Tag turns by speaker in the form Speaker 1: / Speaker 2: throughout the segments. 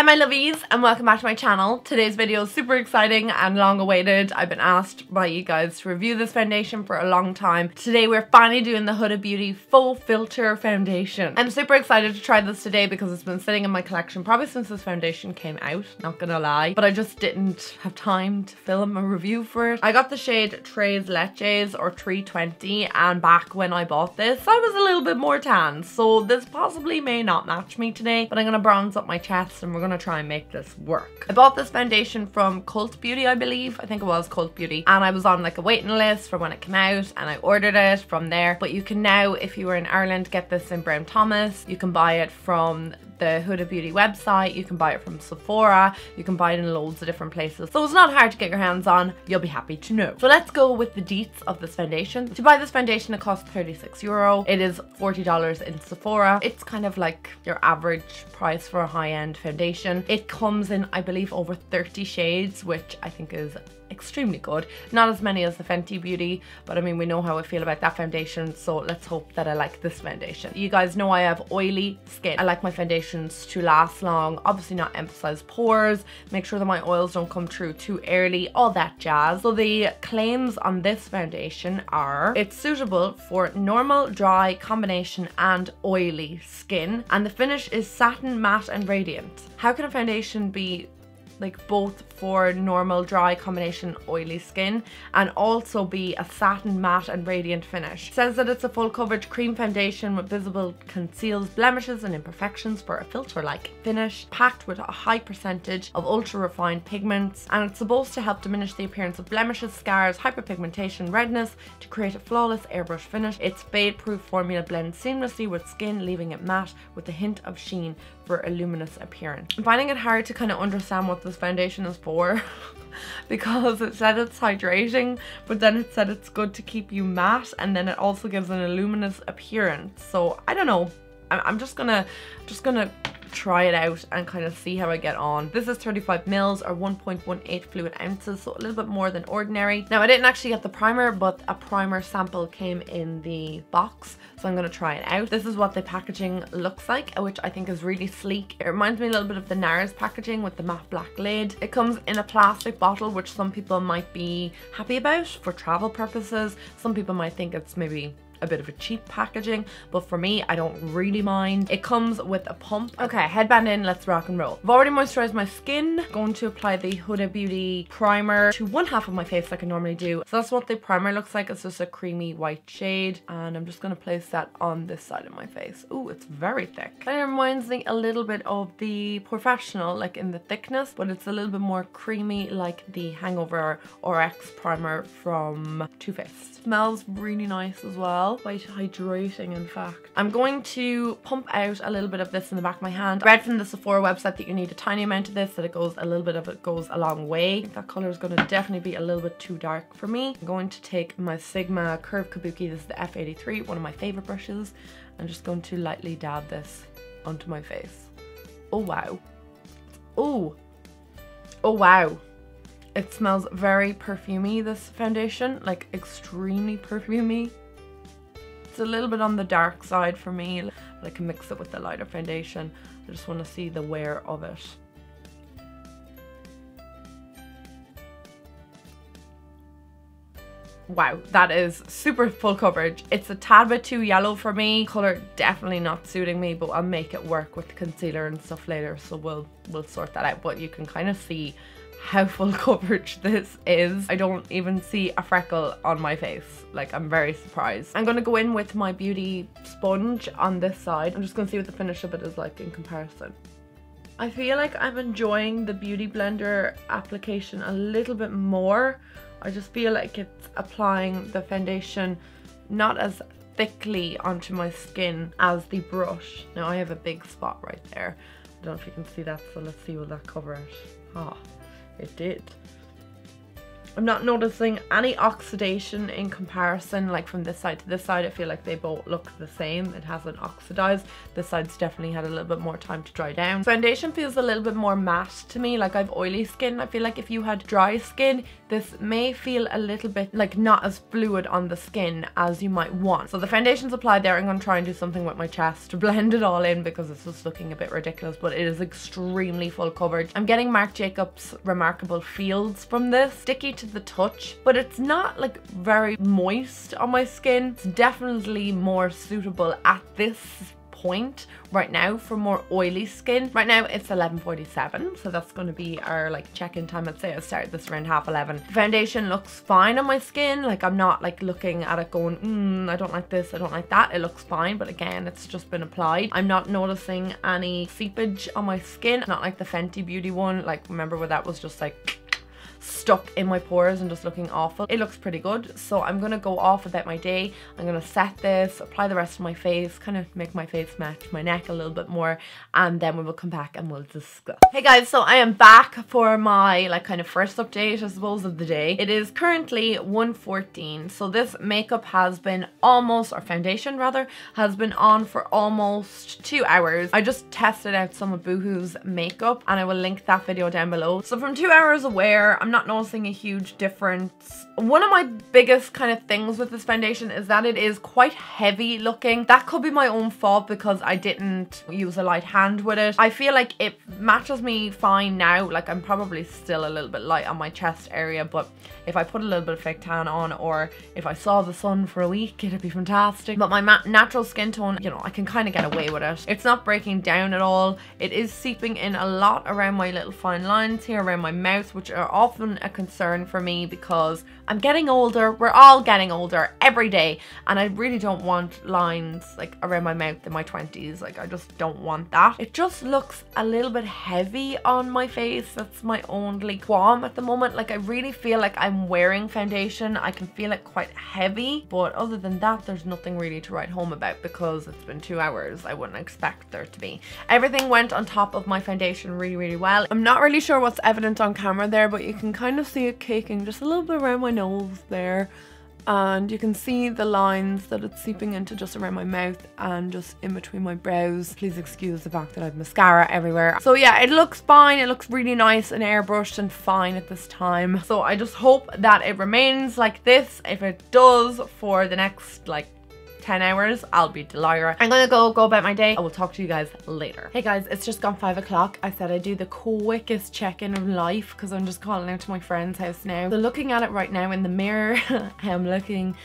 Speaker 1: Hi my lovies and welcome back to my channel. Today's video is super exciting and long awaited. I've been asked by you guys to review this foundation for a long time. Today we're finally doing the Huda Beauty Full Filter Foundation. I'm super excited to try this today because it's been sitting in my collection probably since this foundation came out, not gonna lie. But I just didn't have time to film a review for it. I got the shade Tres Leches or 320 and back when I bought this I was a little bit more tan. So this possibly may not match me today, but I'm gonna bronze up my chest and we're gonna try and make this work. I bought this foundation from Cult Beauty, I believe. I think it was Cult Beauty. And I was on like a waiting list for when it came out and I ordered it from there. But you can now, if you were in Ireland, get this in Brown Thomas. You can buy it from the Huda Beauty website, you can buy it from Sephora, you can buy it in loads of different places. So it's not hard to get your hands on, you'll be happy to know. So let's go with the deets of this foundation. To buy this foundation it costs €36. It is $40 in Sephora. It's kind of like your average price for a high-end foundation. It comes in, I believe, over 30 shades, which I think is extremely good. Not as many as the Fenty Beauty, but I mean, we know how I feel about that foundation, so let's hope that I like this foundation. You guys know I have oily skin. I like my foundations to last long, obviously not emphasize pores, make sure that my oils don't come through too early, all that jazz. So the claims on this foundation are it's suitable for normal, dry, combination and oily skin, and the finish is satin, matte and radiant. How can a foundation be like both for normal, dry, combination, oily skin and also be a satin, matte and radiant finish? It says that it's a full coverage cream foundation with visible conceals blemishes and imperfections for a filter-like finish, packed with a high percentage of ultra-refined pigments, and it's supposed to help diminish the appearance of blemishes, scars, hyperpigmentation, redness to create a flawless airbrush finish. Its fade-proof formula blends seamlessly with skin, leaving it matte with a hint of sheen for a luminous appearance. I'm finding it hard to kind of understand what this foundation is for because it said it's hydrating, but then it said it's good to keep you matte, and then it also gives an luminous appearance. So I don't know. I'm just gonna try it out and kind of see how I get on. This is 35 mils or 1.18 fluid ounces, so a little bit more than ordinary. Now I didn't actually get the primer, but a primer sample came in the box, so I'm going to try it out. This is what the packaging looks like, which I think is really sleek. It reminds me a little bit of the NARS packaging with the matte black lid. It comes in a plastic bottle, which some people might be happy about for travel purposes. Some people might think it's maybe a bit of a cheap packaging, but for me, I don't really mind. It comes with a pump. Okay, headband in, let's rock and roll. I've already moisturized my skin. Going to apply the Huda Beauty primer to one half of my face like I normally do. So that's what the primer looks like. It's just a creamy white shade, and I'm just gonna place that on this side of my face. Ooh, it's very thick. Kind of reminds me a little bit of the Professional, like in the thickness, but it's a little bit more creamy, like the Hangover RX primer from Too Faced. Smells really nice as well. Quite hydrating, in fact. I'm going to pump out a little bit of this in the back of my hand. I read from the Sephora website that you need a tiny amount of this, that it goes a little bit of it goes a long way. I think that color is going to definitely be a little bit too dark for me. I'm going to take my Sigma Curve Kabuki. This is the F83, one of my favorite brushes. I'm just going to lightly dab this onto my face. Oh wow. Oh. Oh wow. It smells very perfumey, this foundation, like extremely perfumey. It's a little bit on the dark side for me, but I can mix it with the lighter foundation. I just want to see the wear of it. Wow, that is super full coverage. It's a tad bit too yellow for me. Color definitely not suiting me, but I'll make it work with concealer and stuff later, so we'll sort that out. But you can kind of see how full coverage this is. I don't even see a freckle on my face. Like, I'm very surprised. I'm gonna go in with my beauty sponge on this side. I'm just gonna see what the finish of it is like in comparison. I feel like I'm enjoying the Beauty Blender application a little bit more. I just feel like it's applying the foundation not as thickly onto my skin as the brush. Now I have a big spot right there. I don't know if you can see that, so let's see, will that cover it? Ah. It did. I'm not noticing any oxidation in comparison, like from this side to this side. I feel like they both look the same. It hasn't oxidized. This side's definitely had a little bit more time to dry down. Foundation feels a little bit more matte to me. Like, I have oily skin. I feel like if you had dry skin, this may feel a little bit like not as fluid on the skin as you might want. So the foundation's applied there. I'm going to try and do something with my chest to blend it all in because it's just looking a bit ridiculous, but it is extremely full coverage. I'm getting Marc Jacobs Remarkable Fields from this. Sticky to the touch, but it's not like very moist on my skin. It's definitely more suitable at this point right now for more oily skin. Right now it's 11:47, so that's going to be our like check-in time. I'd say I started this around 11:30. Foundation looks fine on my skin. Like, I'm not like looking at it going, I don't like this, I don't like that. It looks fine, but again, it's just been applied. I'm not noticing any seepage on my skin. Not like the Fenty Beauty one. Like, remember where that was just like stuck in my pores and just looking awful. It looks pretty good, so I'm gonna go off about my day. I'm gonna set this, apply the rest of my face, kind of make my face match my neck a little bit more, and then we will come back and we'll discuss. Hey guys, so I am back for my like kind of first update, I suppose, of the day. It is currently 1:14, so this makeup has been almost, or foundation rather, has been on for almost 2 hours. I just tested out some of Boohoo's makeup and I will link that video down below. So from 2 hours of wear, I'm not noticing a huge difference. One of my biggest kind of things with this foundation is that it is quite heavy looking. That could be my own fault because I didn't use a light hand with it. I feel like it matches me fine now. Like, I'm probably still a little bit light on my chest area, but if I put a little bit of fake tan on, or if I saw the sun for a week, it'd be fantastic. But my natural skin tone, you know, I can kind of get away with it. It's not breaking down at all. It is seeping in a lot around my little fine lines here around my mouth, which are often a concern for me because I'm getting older. We're all getting older every day, and I really don't want lines like around my mouth in my 20s. Like, I just don't want that. It just looks a little bit heavy on my face. That's my only qualm at the moment. Like, I really feel like I'm wearing foundation. I can feel it quite heavy, but other than that, there's nothing really to write home about because it's been 2 hours. I wouldn't expect there to be. Everything went on top of my foundation really, really well. I'm not really sure what's evident on camera there, but you can kind of see it caking just a little bit around my nose there, and you can see the lines that it's seeping into just around my mouth and just in between my brows. Please excuse the fact that I have mascara everywhere. So yeah, it looks fine. It looks really nice and airbrushed and fine at this time. So I just hope that it remains like this. If it does for the next like 10 hours, I'll be delighted. I'm gonna go about my day. I will talk to you guys later. Hey guys, it's just gone 5 o'clock. I said I'd do the quickest check-in of life because I'm just calling out to my friend's house now. So looking at it right now in the mirror, I'm looking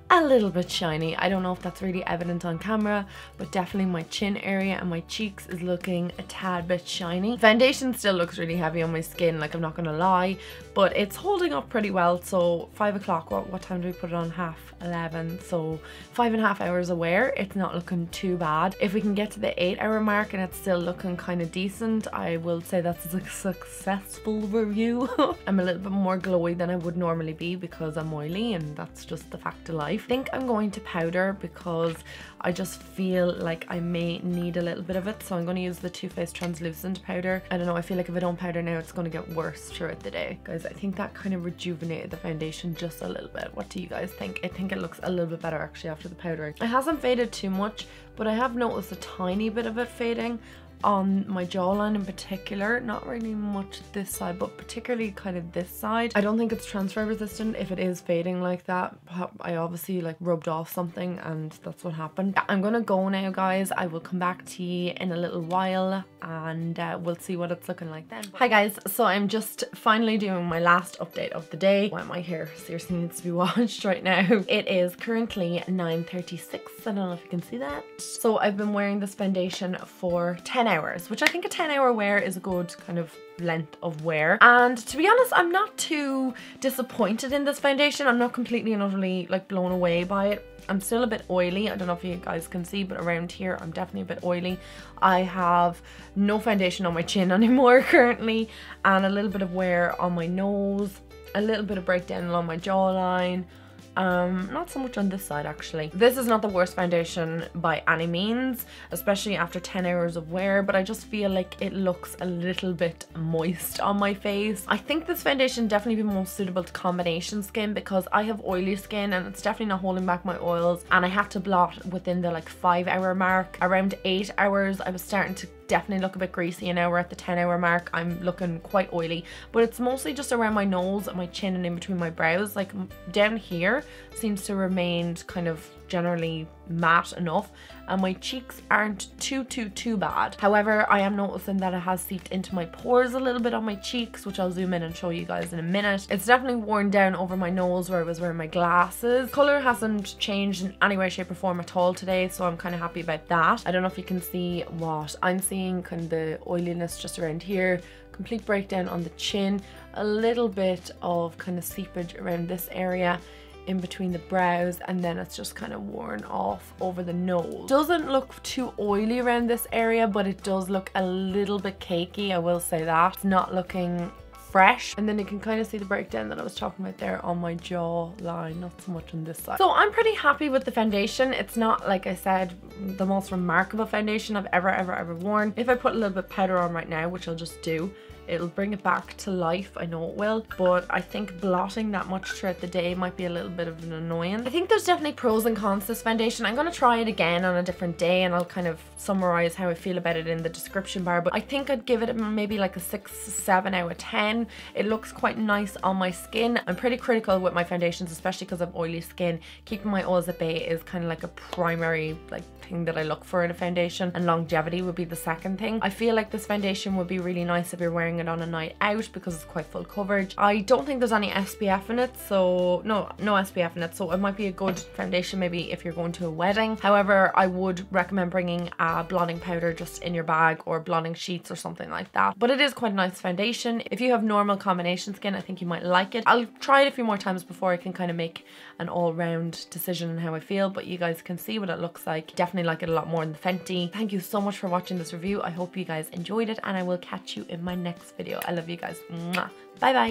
Speaker 1: a little bit shiny. I don't know if that's really evident on camera, but definitely my chin area and my cheeks is looking a tad bit shiny. Foundation still looks really heavy on my skin, like, I'm not gonna lie, but it's holding up pretty well. So 5 o'clock, what time do we put it on? 11:30, so 5.5 hours of wear. It's not looking too bad. If we can get to the 8-hour mark and it's still looking kind of decent, I will say that's a successful review. I'm a little bit more glowy than I would normally be because I'm oily, and that's just the fact of life. I think I'm going to powder because I just feel like I may need a little bit of it, so I'm going to use the Too Faced translucent powder. I don't know, I feel like if I don't powder now, it's going to get worse throughout the day. Guys, I think that kind of rejuvenated the foundation just a little bit. What do you guys think? I think it looks a little bit better actually after the powdering. It hasn't faded too much, but I have noticed a tiny bit of it fading on my jawline in particular. Not really much this side, but particularly kind of this side. I don't think it's transfer resistant if it is fading like that. I obviously like rubbed off something and that's what happened. I'm gonna go now, guys. I will come back to you in a little while and we'll see what it's looking like then. Hi guys, so I'm just finally doing my last update of the day. Why my hair seriously needs to be washed right now. It is currently 9:36. I don't know if you can see that. So I've been wearing this foundation for 10 hours, which I think a 10-hour wear is a good kind of length of wear. And to be honest, I'm not too disappointed in this foundation. I'm not completely and utterly like blown away by it. I'm still a bit oily. I don't know if you guys can see, but around here I'm definitely a bit oily. I have no foundation on my chin anymore currently, and a little bit of wear on my nose, a little bit of breakdown along my jawline, Not so much on this side actually. This is not the worst foundation by any means, especially after 10 hours of wear, but I just feel like it looks a little bit moist on my face. I think this foundation definitely be more suitable to combination skin because I have oily skin and it's definitely not holding back my oils, and I had to blot within the like 5-hour mark. Around 8 hours I was starting to definitely look a bit greasy, and now we're at the 10-hour mark. I'm looking quite oily, but it's mostly just around my nose and my chin and in between my brows. Like down here seems to remain kind of generally matte enough, and my cheeks aren't too bad. However, I am noticing that it has seeped into my pores a little bit on my cheeks, which I'll zoom in and show you guys in a minute. It's definitely worn down over my nose where I was wearing my glasses. Color hasn't changed in any way, shape or form at all today, so I'm kind of happy about that. I don't know if you can see what I'm seeing, kind of the oiliness just around here, complete breakdown on the chin, a little bit of kind of seepage around this area in between the brows, and then it's just kind of worn off over the nose. Doesn't look too oily around this area, but it does look a little bit cakey, I will say that. It's not looking fresh, and then you can kind of see the breakdown that I was talking about there on my jawline, not so much on this side. So I'm pretty happy with the foundation. It's not, like I said, the most remarkable foundation I've ever worn. If I put a little bit of powder on right now, which I'll just do, it'll bring it back to life, I know it will, but I think blotting that much throughout the day might be a little bit of an annoyance. I think there's definitely pros and cons to this foundation. I'm going to try it again on a different day and I'll kind of summarize how I feel about it in the description bar, but I think I'd give it maybe like a 6-7 out of 10. It looks quite nice on my skin. I'm pretty critical with my foundations, especially because I have oily skin. Keeping my oils at bay is kind of like a primary thing that I look for in a foundation, and longevity would be the second thing. I feel like this foundation would be really nice if you're wearing it on a night out because it's quite full coverage. I don't think there's any SPF in it, so no SPF in it, so it might be a good foundation maybe if you're going to a wedding. However, I would recommend bringing a blotting powder just in your bag, or blotting sheets or something like that. But it is quite a nice foundation. If you have normal combination skin, I think you might like it. I'll try it a few more times before I can kind of make an all-round decision on how I feel, but you guys can see what it looks like. Definitely like it a lot more than the Fenty. Thank you so much for watching this review. I hope you guys enjoyed it, and I will catch you in my next video. I love you guys. Mwah. Bye bye.